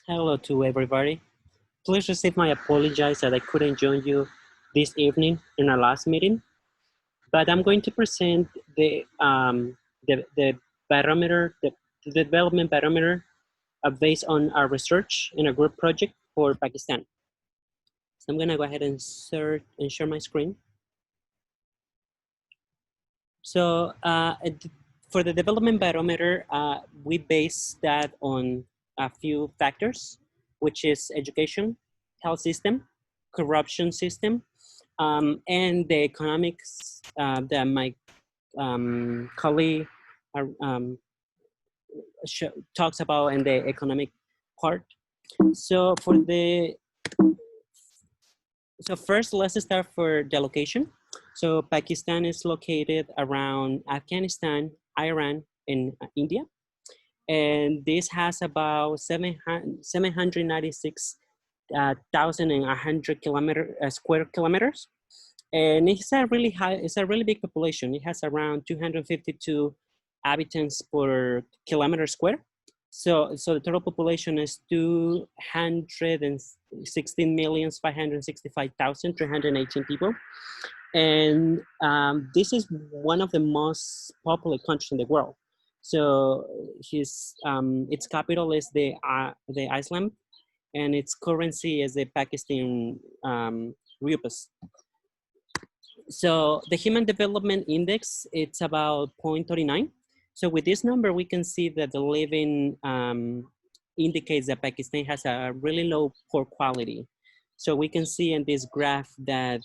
Hello to everybody. Please receive my apologies that I couldn't join you this evening in our last meeting, but I'm going to present the barometer, the development barometer based on our research in a group project for Pakistan. So I'm gonna go ahead and share my screen. So for the development barometer, we base that on a few factors, which is education, health system, corruption system, and the economics that my colleague uh, um, talks about in the economic part. So first, let's start for the location. So Pakistan is located around Afghanistan, Iran, and India. And this has about 796,100 square kilometers. And it's a really big population. It has around 252 inhabitants per kilometer square. So the total population is 216,565,318 people. And this is one of the most popular countries in the world. So its capital is the Islam, and its currency is the Pakistan rupees. So the Human Development Index, it's about 0.39. So with this number, we can see that the living indicates that Pakistan has a really low poor quality. So we can see in this graph that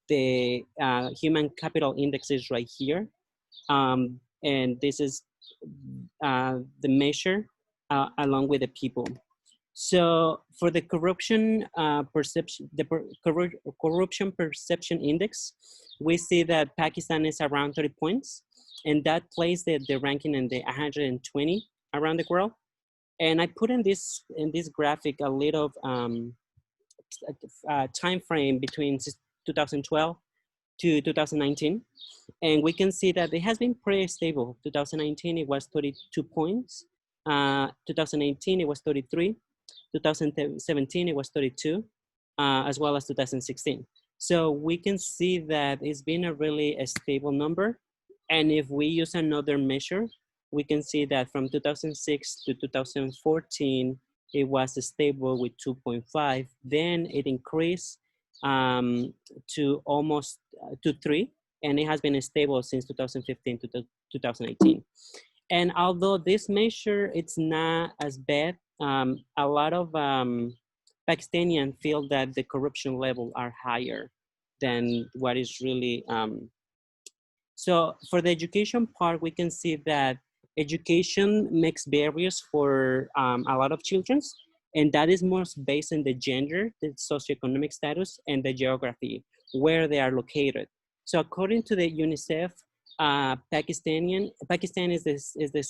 the human capital index is right here. And this is the measure along with the people. So for the corruption perception, corruption perception index, we see that Pakistan is around 30 points, and that places the ranking in the 120 around the world. And I put in this graphic a little time frame between 2012 to 2019, and we can see that it has been pretty stable. 2019 it was 32 points, 2018 it was 33. 2017 it was 32, as well as 2016. So we can see that it's been a really stable number. And if we use another measure, we can see that from 2006 to 2014, it was stable with 2.5. Then it increased to almost to 3, and it has been stable since 2015 to 2018. And although this measure it's not as bad, a lot of Pakistanians feel that the corruption level are higher than what is really. So for the education part, we can see that education makes barriers for a lot of children, and that is most based on the gender, the socioeconomic status, and the geography where they are located. So according to the UNICEF, Pakistan is the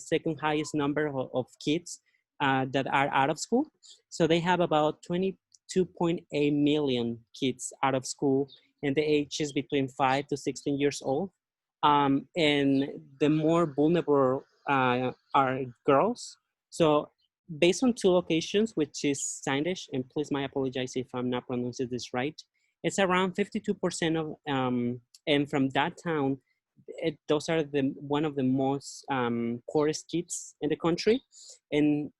second highest number of kids that are out of school. So they have about 22.8 million kids out of school, and the age is between 5 to 16 years old. And the more vulnerable are girls. So based on two locations, which is Sandesh, and please my apologies if I'm not pronouncing this right, it's around 52% of, and from that town, those are one of the most poorest kids in the country, and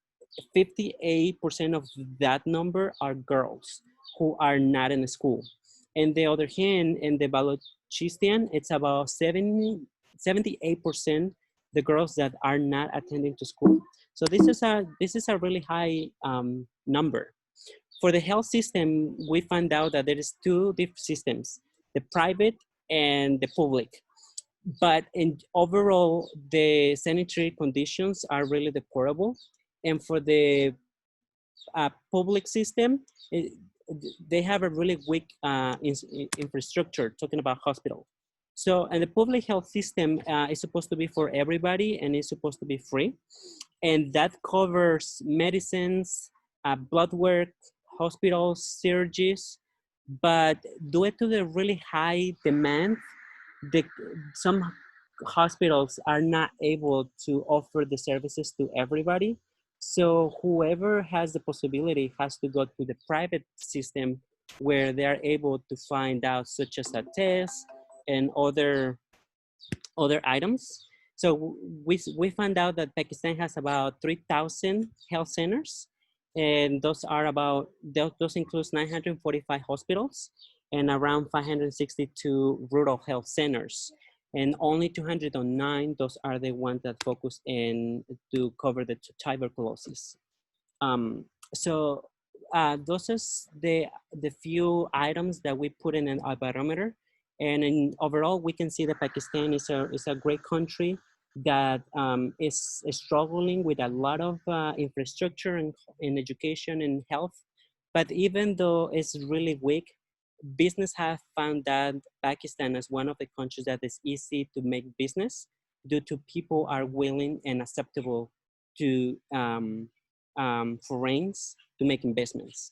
58% of that number are girls who are not in school. And the other hand, in the Balochistan, it's about 78% the girls that are not attending to school. So this is a really high number. For the health system, we found out that there is two different systems, the private and the public. But in overall, the sanitary conditions are really deplorable. And for the public system, they have a really weak infrastructure, talking about hospital. So, and the public health system is supposed to be for everybody, and it's supposed to be free. And that covers medicines, blood work, hospitals, surgeries. But due to the really high demand, some hospitals are not able to offer the services to everybody. So whoever has the possibility has to go to the private system where they are able to find out such as a test and other items. So we found out that Pakistan has about 3,000 health centers, and those includes 945 hospitals and around 562 rural health centers. And only 209, those are the ones that focus in to cover the tuberculosis. Um, so those are the few items that we put in our barometer. And overall, we can see that Pakistan is a great country that is struggling with a lot of infrastructure and in education and health. But even though it's really weak, business have found that Pakistan is one of the countries that is easy to make business due to people are willing and acceptable to foreigners to make investments.